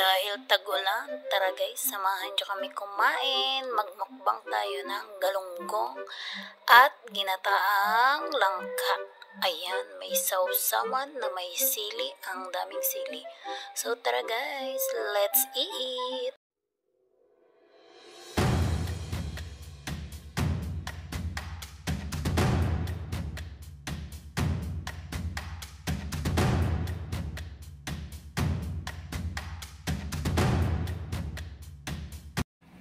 Dahil tag-ulan, tara guys, samahan nyo kami kumain. Magmukbang tayo ng galunggong at ginataang langka. Ayan, may sausawan na may sili, ang daming sili. So tara guys, let's eat!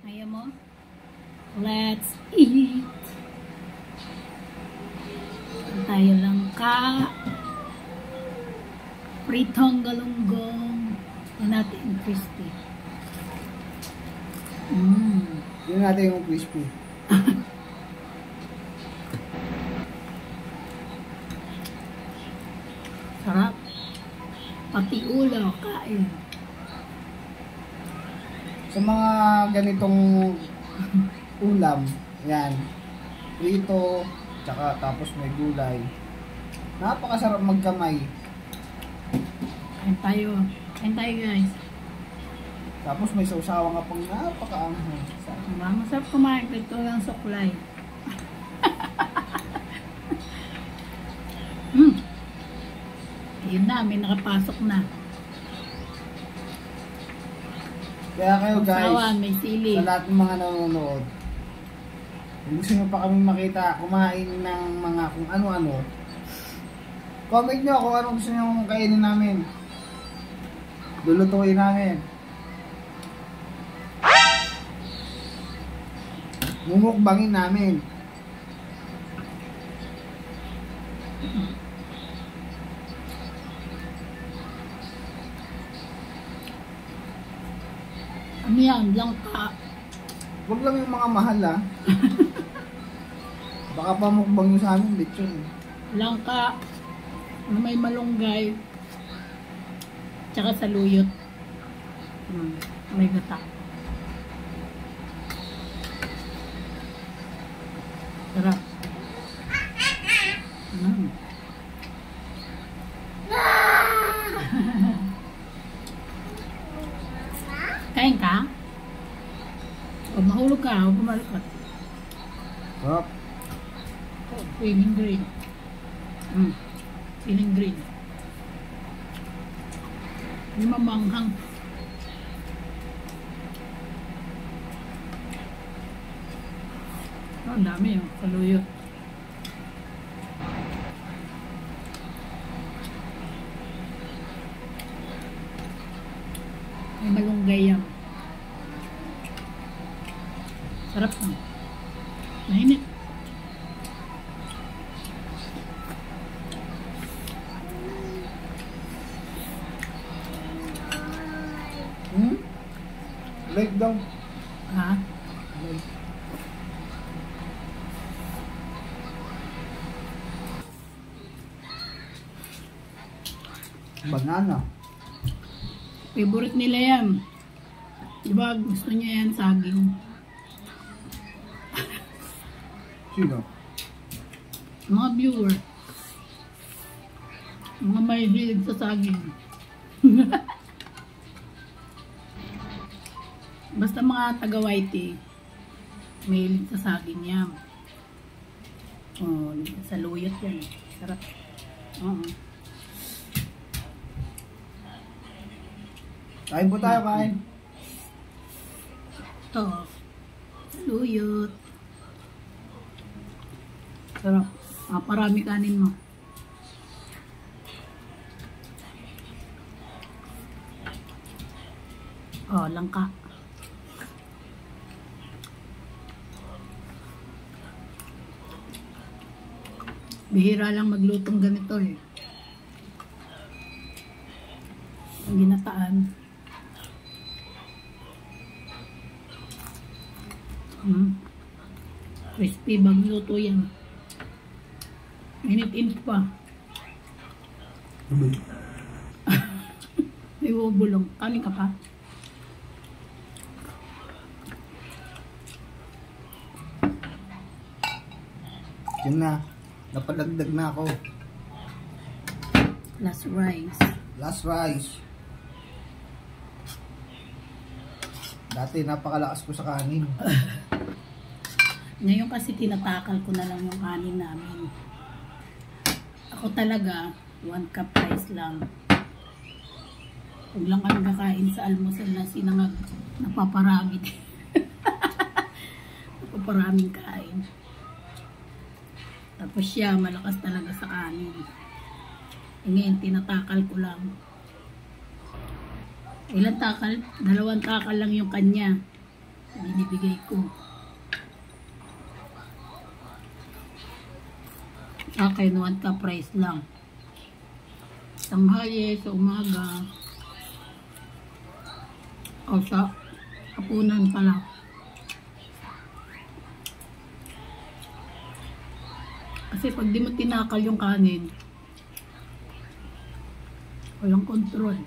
Ayaw mo? Let's eat! Tayo langka, pritong galunggong, yan natin crispy. Yan natin yung crispy. Sarap. Pati ulo, kain. Sa mga ganitong ulam, yan, prito, tsaka tapos may gulay. Napakasarap magkamay. Kain tayo. Kain tayo guys. Tapos may sausawa nga pang napakaanghang. Masarap kumain. Ito lang suklay. Yun na, may nakapasok na. Kaya kayo guys, Sausawan, may sili. sa lahat ng mga nanonood, kung gusto nyo pa kami makita kumain ng mga kung ano-ano, comment nyo kung ano gusto nyo kainin namin. Lulutuin namin. Mumukbangin namin. Ano yan? Langka. Huwag lang yung mga mahal ah. Baka pa mukbang nyo sa amin, lechon. Langka. Na may malunggay. Tsaka saluyot. May gata. Sarap. Kain ka? O mahulog ka, o pumalakot. Sarap. Oh, feeling green. Feeling green. Hindi mamanghang. Oh, ang dami yung saluyot. May malunggay yan. Sarap na. Mainit. Like daw. Ha? Like. Banana. Favorite nila yan. Diba gusto niya yan saging? Sino? Mga viewer. Mga may hilig sa saging. Basta mga taga-whitey, may hilig sa saging yan. Oh, saluyot yan. Sarap. Oo. Kain po tayo, kain. Ito. Saluyot. Sarap. Parami kanin mo. Oh, langka. Bihira lang maglutong ganito eh. Ang ginataan. Crispy bang luto yan. Init-init pa. May bubulong. Kanin ka pa? Yun na. Napadagdag na ako. Last rice. Last rice. Dati napakalakas ko sa kanin. Ngayon kasi tinatakal ko na lang yung kanin namin. Ako talaga, 1 cup rice lang. Huwag lang kami kakain sa almusal na sinangag. Napaparami din. Napaparaming kain. Tapos siya, malakas talaga sa kanin. Ngayon, tinatakal ko lang. Ilang takal? 2 takal lang yung kanya. Binibigay ko. Sa akin, 1 cup rice lang. Tanghali, sa umaga. O sa hapunan pala. Kasi pag di mo tinakal yung kanin, walang kontrol.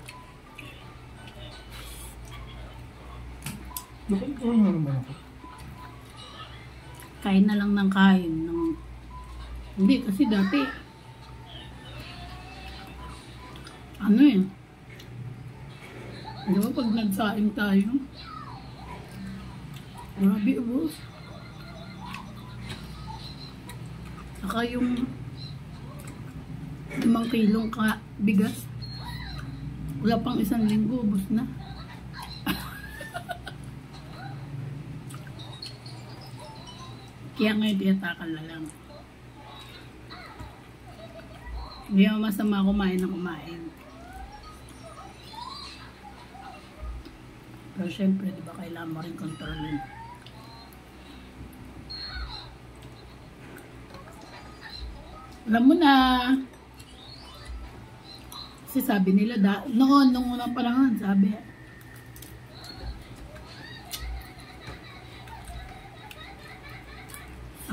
Bakit ko naman ako? Kain na lang ng kain. Hindi, kasi dati, ano eh, di ba pag nagsaing tayo, grabe ubos. Saka yung 5 kilong bigas, wala pang 1 linggo, ubos na. Kaya ngayon tinatakal na lang. Hindi ako masama kumain na kumain. Pero syempre, di ba kailangan mo rin kontrolin. Alam mo na, kasi sabi nila, noon, nung unang panahon, sabi,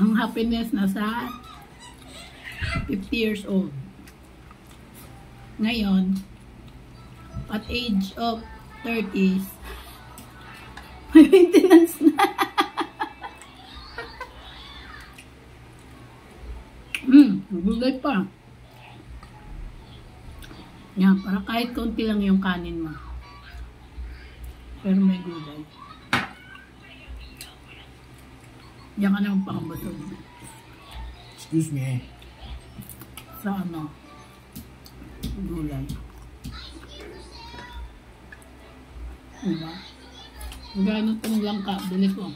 ang happiness nasa 50 years old. Ngayon, at age of 30s, may maintenance na. Gulay pa. Yan, para kahit konti lang yung kanin mo. Pero may gulay. Yan ka naman pakabasog. Excuse me. Sa ano? Gulay. Diba? Gano'n itong langka, bili ko.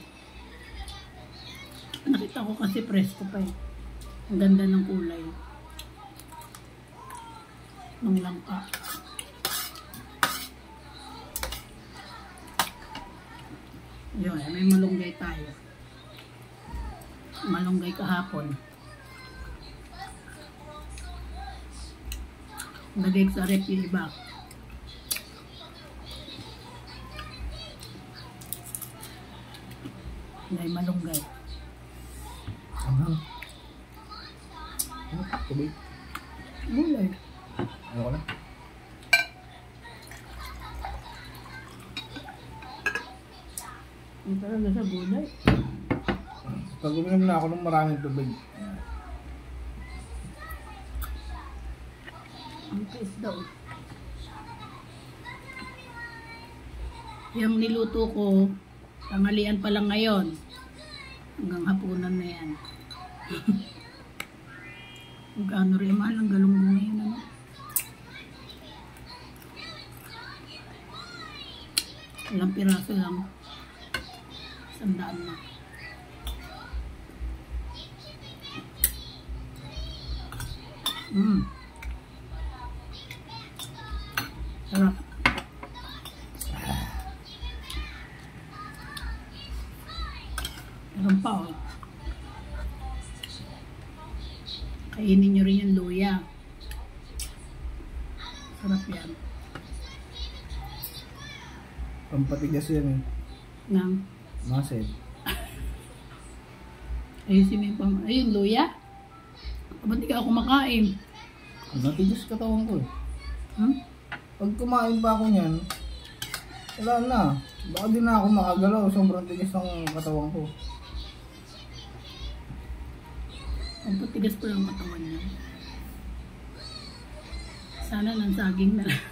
Nakita ko kasi presko pa eh. Ang ganda ng kulay. Ng langka. Yun, may malunggay tayo. Malunggay kahapon. Lagay sa rep yung iba. May malunggay. Ano? Ano? Tubig? Gulay. Ano ko na? Ang talaga sa gulay. Pag uminom na ako ng maraming tubig. Ang taas daw. Yung niluto ko, tanghalian pa lang ngayon. Hanggang hapunan na yan. Magkano rin mahal ang galunggong ngayon, ano? Ilang piraso lang. 100 na. Sarap. Meron pa, oh. Kainin nyo rin yung luya. Sarap yan. Pampatigas yan eh. Nang, Masid. ayusin mo yung ayun, luya. Ba't di ka ako kumakain? Natigas katawan ko eh. Pag kumain pa ako niyan, wala na. Baka di na ako makagalaw. Sobrang tigas ng katawan ko. Ang patigas pa lang katawan niya. Sana ng saging na lang.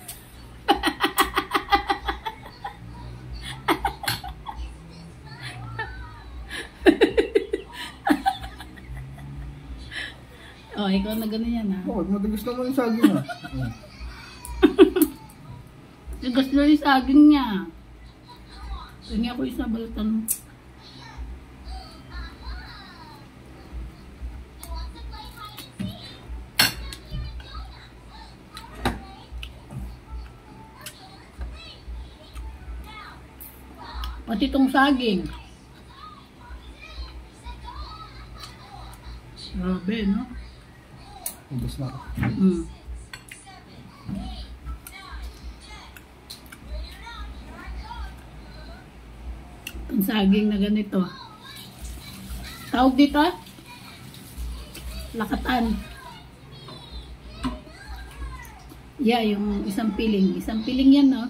ikaw na gano'n yan ha. Bakit? Madagas naman yung saging ha. Tigas na yung saging niya. Tingin ako isa balatan mo. Pati itong saging. Grabe, no? Ubus na ako. Ang saging na ganito. Tawag dito? Lakatan. Yeah, yung isang piling. Isang piling yan, no?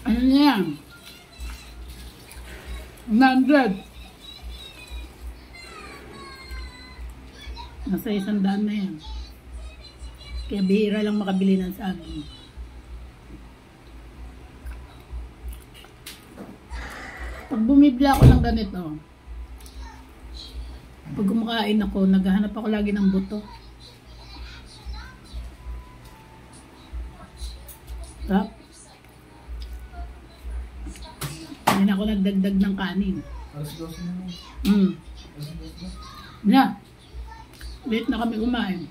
Ano na yan? 100. Nasa 100 na yan. Kaya bihira lang makabili ng saging. Pag bumibili ako ng ganito, pag kumakain ako, naghahanap ako lagi ng buto. Tap. Hindi na ako nagdagdag ng kanin. Alas-dos na. Na. Late na kami kumain.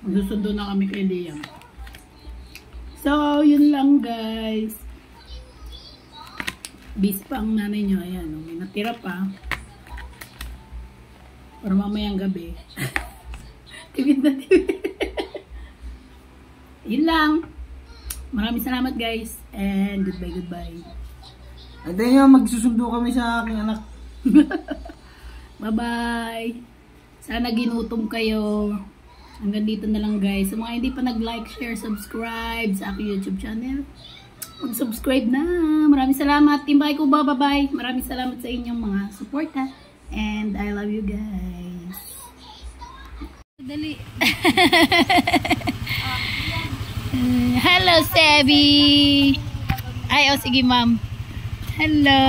Magsusundo na kami kay Liam. So, yun lang guys. Bis pa ang nanay nyo. Ayan, may natira pa. Para mamayang gabi. Tibid na tibid. Yun lang. Maraming salamat guys. And goodbye. Antayin nyo, magsusundo kami sa aking anak. Bye-bye. Sana ginutom kayo. Hanggang dito na lang guys. Sa mga hindi pa nag-like, share, subscribe sa aking YouTube channel, mag-subscribe na. Maraming salamat. Timbay ko ba? Bye-bye. Maraming salamat sa inyong mga suporta. And I love you guys. Dali. Hello, Sebi. Ay, oh, sige ma'am. Hello.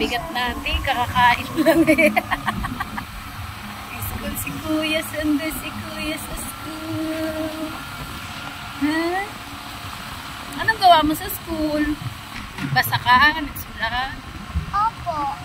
Bigat natin. Kakakain lang eh. School si Kuya. Sando si Kuya sa school. Ha? Anong gawa mo sa school? Basa ka? Nagsulat? Opo.